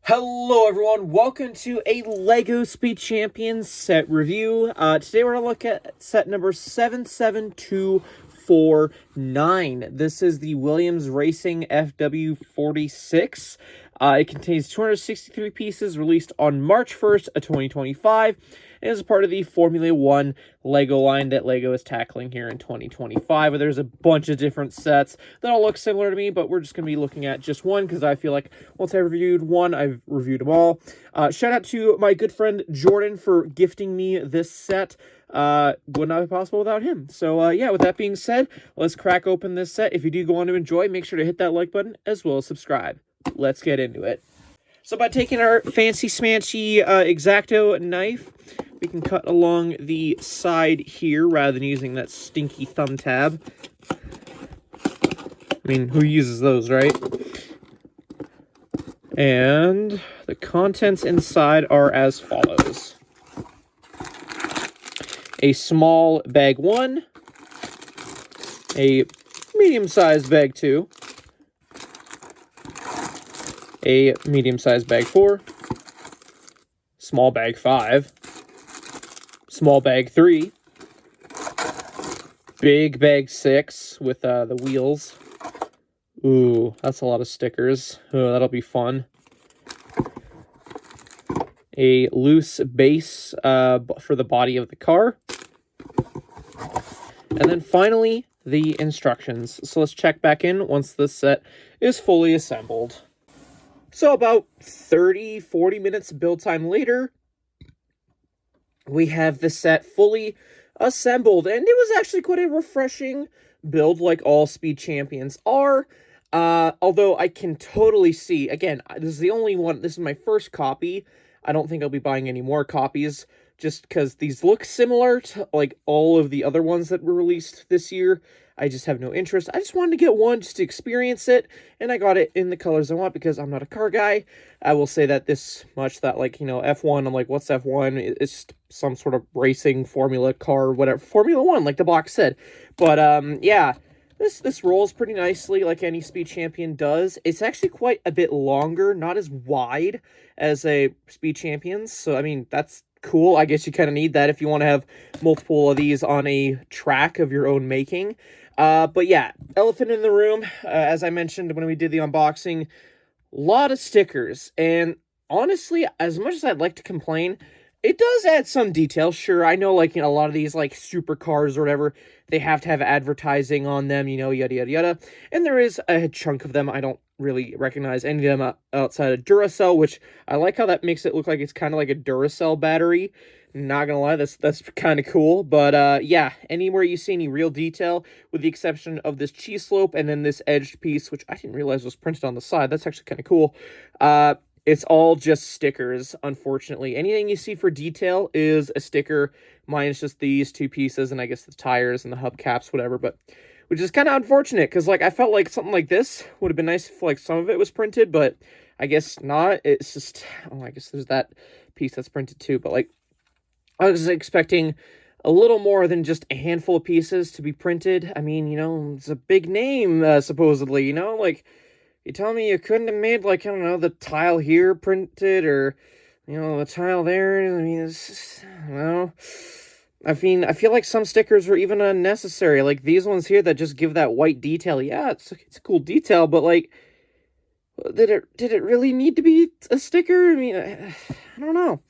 Hello everyone, welcome to a LEGO Speed Champions set review. Today we're going to look at set number 77249. This is the Williams Racing FW46. It contains 263 pieces, released on March 1st of 2025, and is part of the Formula 1 LEGO line that LEGO is tackling here in 2025. There's a bunch of different sets that all look similar to me, but we're just going to be looking at just one because I feel like once I reviewed one, I've reviewed them all. Shout out to my good friend Jordan for gifting me this set. Would not be possible without him. So yeah, with that being said, let's crack open this set. If you do go on to enjoy, make sure to hit that like button as well as subscribe. Let's get into it. So by taking our fancy smancy X-Acto knife, we can cut along the side here rather than using that stinky thumb tab. I mean, who uses those, right? And the contents inside are as follows. A small bag 1, a medium-sized bag 2, a medium-sized bag 4, small bag 5, small bag 3, big bag 6 with the wheels. Ooh, that's a lot of stickers. Oh, that'll be fun. A loose base for the body of the car. And then finally, the instructions. So let's check back in once this set is fully assembled. So about 30-40 minutes build time later, we have the set fully assembled. And it was actually quite a refreshing build, like all Speed Champions are. Although I can totally see, again, this is the only one, this is my first copy. I don't think I'll be buying any more copies, just because these look similar to, like, all of the other ones that were released this year. I just have no interest. I just wanted to get one just to experience it, and I got it in the colors I want because I'm not a car guy. I will say that this much, that, like, you know, F1, I'm like, what's F1? It's just some sort of racing formula car, whatever. Formula 1, like the box said. But, yeah, this rolls pretty nicely like any Speed Champion does. It's actually quite a bit longer, not as wide as a Speed Champions. So, I mean, that's cool. I guess you kind of need that if you want to have multiple of these on a track of your own making. But yeah, elephant in the room, as I mentioned when we did the unboxing, a lot of stickers. And honestly, as much as I'd like to complain, it does add some detail. Sure, I know, like, you know, a lot of these, like, supercars or whatever, they have to have advertising on them, you know, yada, yada, yada. And there is a chunk of them. I don't really recognize any of them outside of Duracell, which I like how that makes it look like it's kind of like a Duracell battery. Not gonna lie, that's kind of cool. But yeah, anywhere you see any real detail, with the exception of this cheese slope and then this edged piece, which I didn't realize was printed on the side. That's actually kind of cool. It's all just stickers, unfortunately. Anything you see for detail is a sticker, minus just these two pieces, and I guess the tires and the hubcaps, whatever, but which is kind of unfortunate, because, like, I felt like something like this would have been nice if, like, some of it was printed, but I guess not. It's just, oh, I guess there's that piece that's printed too, but, like, I was expecting a little more than just a handful of pieces to be printed. I mean, you know, it's a big name, supposedly, you know, like, you telling me you couldn't have made, like, I don't know, the tile here printed, or, you know, the tile there? I mean, it's just, I don't know. I mean, I feel like some stickers are even unnecessary. Like, these ones here that just give that white detail. Yeah, it's a cool detail, but, like, did it really need to be a sticker? I mean, I don't know.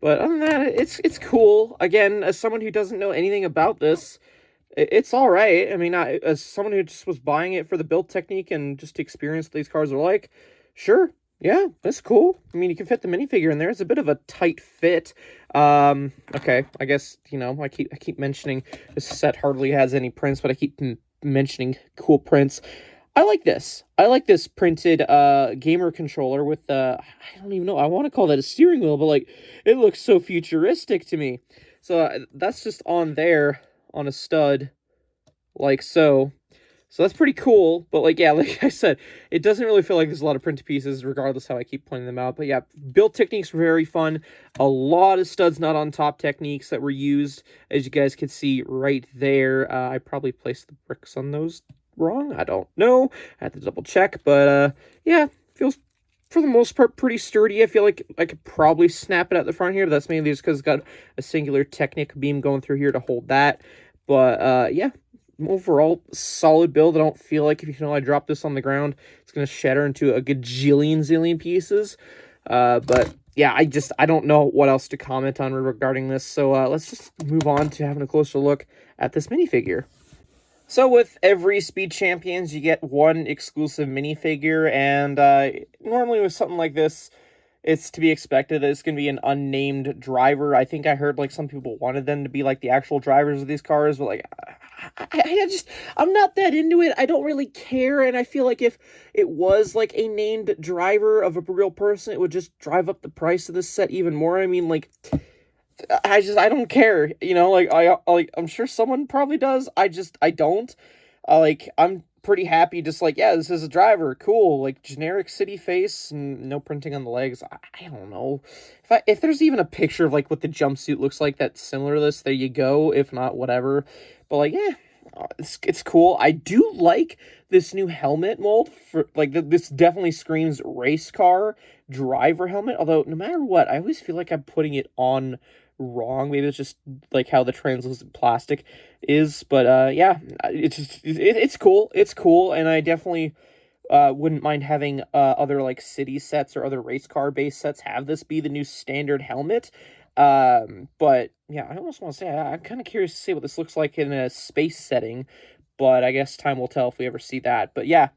But other than that, it's cool. Again, as someone who doesn't know anything about this, it's all right. I mean, as someone who just was buying it for the build technique and just to experience what these cars are like, sure, yeah, that's cool. I mean, you can fit the minifigure in there. It's a bit of a tight fit. Okay, I guess, you know, I keep mentioning this set hardly has any prints, but I keep mentioning cool prints. I like this. I like this printed gamer controller with I don't even know. I want to call that a steering wheel, but, like, it looks so futuristic to me. So that's just on there, on a stud, like so. So that's pretty cool, but, like, yeah, like I said, it doesn't really feel like there's a lot of printed pieces, regardless how I keep pointing them out. But yeah, build techniques were very fun. A lot of studs not on top techniques that were used, as you guys can see right there. I probably placed the bricks on those wrong. I don't know. I had to double check, but yeah, feels for the most part, pretty sturdy. I feel like I could probably snap it at the front here, but that's mainly just because it's got a singular Technic beam going through here to hold that. But, yeah, overall, solid build. I don't feel like if I drop this on the ground, it's going to shatter into a gajillion zillion pieces. But, yeah, I don't know what else to comment on regarding this. So, let's just move on to having a closer look at this minifigure. So with every Speed Champions, you get one exclusive minifigure, and normally with something like this, it's to be expected that it's going to be an unnamed driver. I think I heard, like, some people wanted them to be, like, the actual drivers of these cars, but, like, I'm not that into it. I don't really care, and I feel like if it was, like, a named driver of a real person, it would just drive up the price of this set even more. I mean, like, I don't care, I'm sure someone probably does. I don't. I'm pretty happy, just like, yeah, this is a driver, cool, like, generic city face, and no printing on the legs. I don't know. If there's even a picture of, like, what the jumpsuit looks like that's similar to this, there you go. If not, whatever. But, like, yeah, it's cool. I do like this new helmet mold. For like, this definitely screams race car driver helmet, although no matter what, I always feel like I'm putting it on wrong. Maybe it's just like how the translucent plastic is, but yeah, it's cool, and I definitely wouldn't mind having other, like, city sets or other race car based sets have this be the new standard helmet. But yeah, I almost want to say I'm kind of curious to see what this looks like in a space setting, but I guess time will tell if we ever see that. But yeah,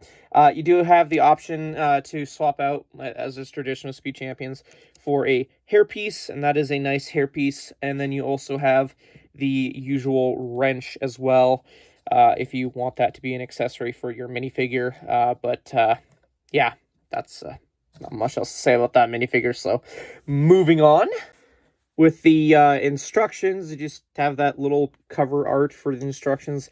you do have the option to swap out, as is tradition of Speed Champions, for a hairpiece, and that is a nice hairpiece. And then you also have the usual wrench as well, if you want that to be an accessory for your minifigure. But yeah, that's not much else to say about that minifigure, so moving on. With the instructions, you just have that little cover art for the instructions.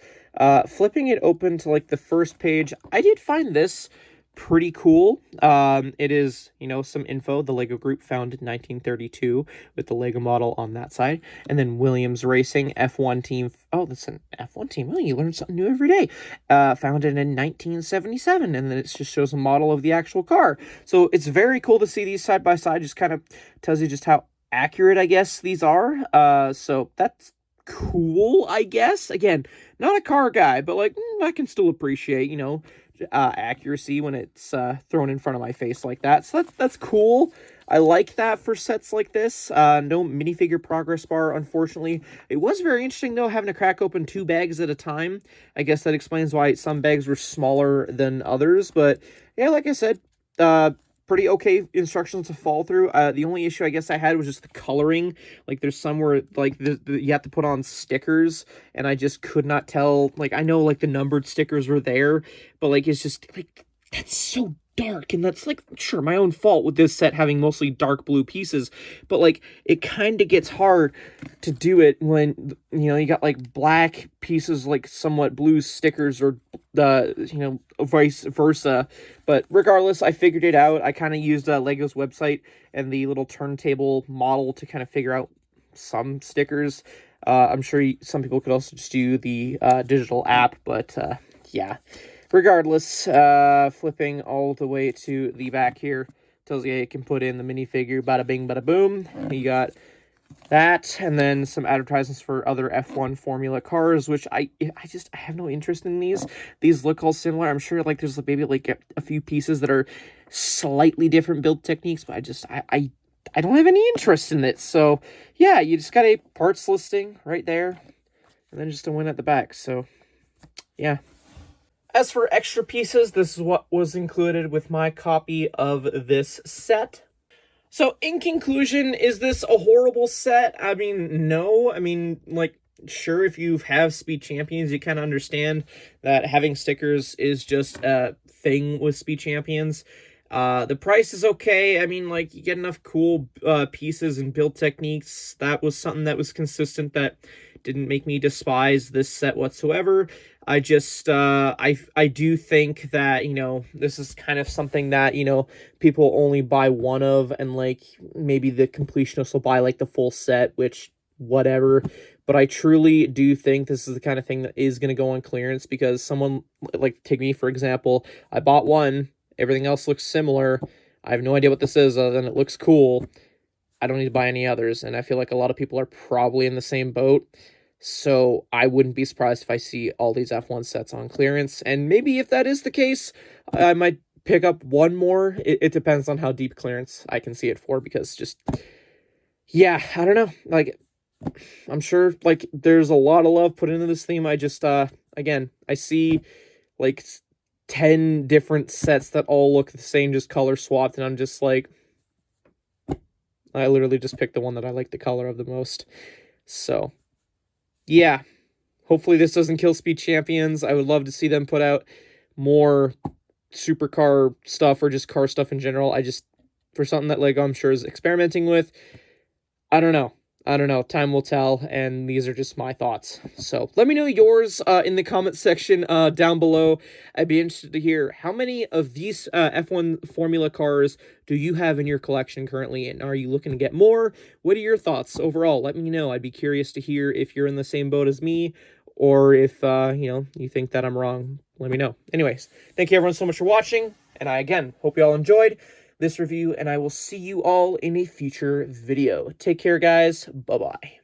Flipping it open to, like, the first page, I did find this pretty cool. It is, some info. The Lego Group founded in 1932 with the Lego model on that side. And then Williams Racing F1 team. Oh, that's an F1 team. Oh, you learn something new every day. Founded in 1977. And then it just shows a model of the actual car. So it's very cool to see these side by side. Just kind of tells you just how accurate, I guess, these are. So that's cool, I guess. Again, not a car guy, but, like, I can still appreciate, accuracy when it's thrown in front of my face like that. So that's cool. I like that for sets like this. No minifigure progress bar, unfortunately. It was very interesting, though, having to crack open 2 bags at a time. I guess that explains why some bags were smaller than others. But yeah, like I said, pretty okay instructions to follow through. The only issue I guess I had was just the coloring. Like, there's some where, like, you have to put on stickers, and I just could not tell. Like, I know, like, the numbered stickers were there, but, like, it's just, like, that's so dark, and that's, like, sure, my own fault with this set having mostly dark blue pieces, but, like, it kind of gets hard to do it when, you got, like, black pieces, like, somewhat blue stickers, or vice versa. But regardless, I figured it out. I kind of used Lego's website and the little turntable model to kind of figure out some stickers. I'm sure some people could also just do the digital app, but yeah. Regardless, flipping all the way to the back here, tells you you can put in the minifigure, bada bing, bada boom. You got that, and then some advertisements for other F1 Formula cars, which I have no interest in these. These look all similar. I'm sure, like, there's maybe, like, a few pieces that are slightly different build techniques, but I don't have any interest in it. So, yeah, you just got a parts listing right there, and then just a win at the back. So, yeah. As for extra pieces, this is what was included with my copy of this set. So, in conclusion, is this a horrible set? I mean, no. I mean, like, sure, if you have Speed Champions, you kind of understand that having stickers is just a thing with Speed Champions. The price is okay. I mean, like, you get enough cool pieces and build techniques. That was something that was consistent that didn't make me despise this set whatsoever. I just, I do think that, this is kind of something that, people only buy one of, and, like, maybe the completionists will buy, like, the full set, which, whatever. But I truly do think this is the kind of thing that is going to go on clearance, because someone, like, take me, for example, I bought one, everything else looks similar. I have no idea what this is other than it looks cool. I don't need to buy any others, and I feel like a lot of people are probably in the same boat. So I wouldn't be surprised if I see all these F1 sets on clearance. And maybe if that is the case, I might pick up one more. It depends on how deep clearance I can see it for, because just, yeah, I don't know. Like, I'm sure, like, there's a lot of love put into this theme. I just, again, I see, like, 10 different sets that all look the same, just color swapped, and I'm just like, I literally just picked the one that I like the color of the most. So, yeah, hopefully this doesn't kill Speed Champions. I would love to see them put out more supercar stuff or just car stuff in general. For something that Lego, I'm sure, is experimenting with, I don't know. Time will tell, and these are just my thoughts. So let me know yours in the comment section down below. I'd be interested to hear how many of these F1 Formula cars do you have in your collection currently, and are you looking to get more? What are your thoughts overall? Let me know. I'd be curious to hear if you're in the same boat as me, or if you think that I'm wrong. Let me know. Anyways, thank you everyone so much for watching, and I again hope you all enjoyed this review, and I will see you all in a future video. Take care, guys. Bye-bye.